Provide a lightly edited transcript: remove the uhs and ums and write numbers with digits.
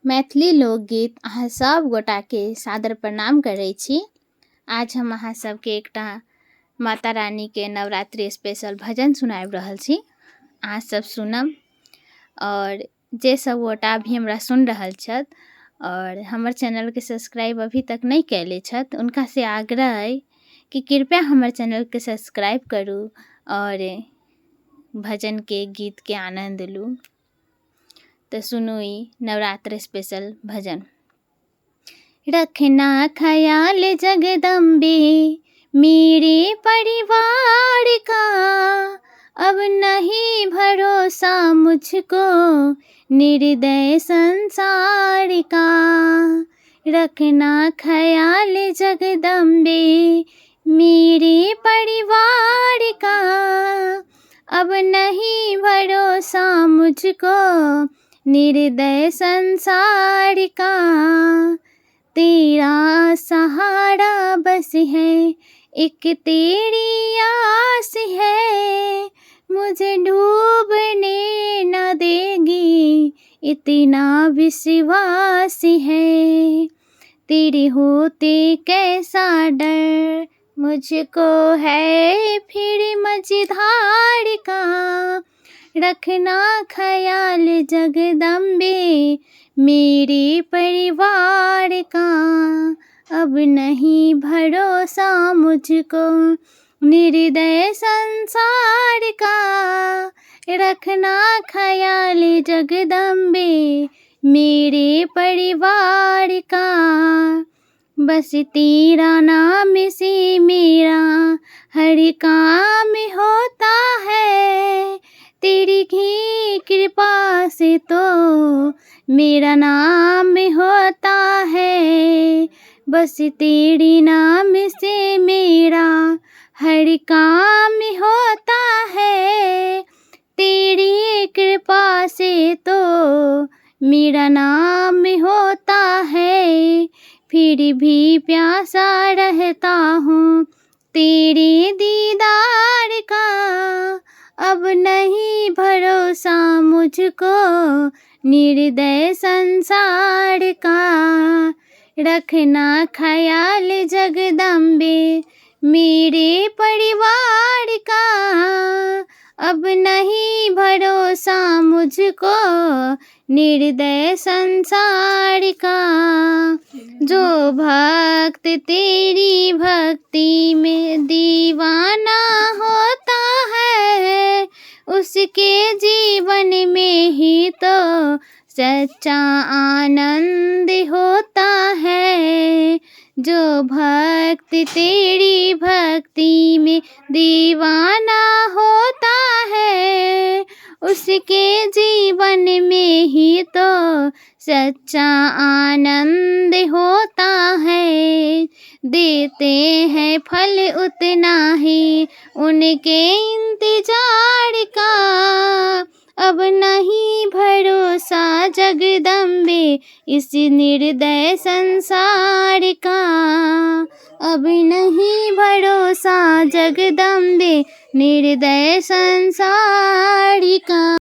मैथिली लोकगीत अहाँ सब गोटाके सादर प्रणाम करै छी। आज हम अहाँ सबके एकटा माता रानीके नवरात्रि स्पेशल भजन सुनाबि रहल छी। अहाँ सब सुनब और जे सब गोटा अभी हमरा सुन रहल छथि और हमर चैनलके सब्सक्राइब अभी तक नहीं कैले छथि उनका से आग्रह है कि कृपया हमर चैनलके सब्सक्राइब करू और भजन के गीत के आनंद लू। तो सुनो ई नवरात्र स्पेशल भजन। रखना ख्याल जगदम्बे मेरे परिवार का, अब नहीं भरोसा मुझको निर्दय संसार का। रखना ख्याल जगदम्बे मेरे परिवार का, अब नहीं भरोसा मुझको निर्दय संसार का। तेरा सहारा बस है, एक तेरी आस है, मुझे डूबने न देगी इतना विश्वास है। तेरे होते कैसा डर मुझको है फिर मझधार का। रखना ख्याल जगदम्बे मेरे परिवार का, अब नहीं भरोसा मुझको निर्दय संसार का। रखना ख्याल जगदम्बे मेरे परिवार का, बस तेरा नाम से मेरा हर काम होता है। तेरी ही कृपा से तो मेरा नाम होता है। बस तेरी नाम से मेरा हर काम होता है। तेरी कृपा से तो मेरा नाम होता है। फिर भी प्यासा रहता हूँ तेरे दीदार का, अब नहीं भरोसा मुझको निर्दय संसार का। रखना ख्याल जगदम्बे मेरे परिवार का, अब नहीं भरोसा मुझको निर्दय संसार का। जो भक्त तेरी भक्ति में दीवाना होता है, उसके जीवन में ही तो सच्चा आनंद होता है। जो भक्त तेरी भक्ति में दीवाना होता है, उसके जीवन में ही तो सच्चा आनंद होता है। देते हैं फल उतना ही उनके इंतजार का, अब नहीं भरोसा जगदम्बे इस निर्दय संसार का। अब नहीं भरोसा जगदम्बे निर्दय संसार का।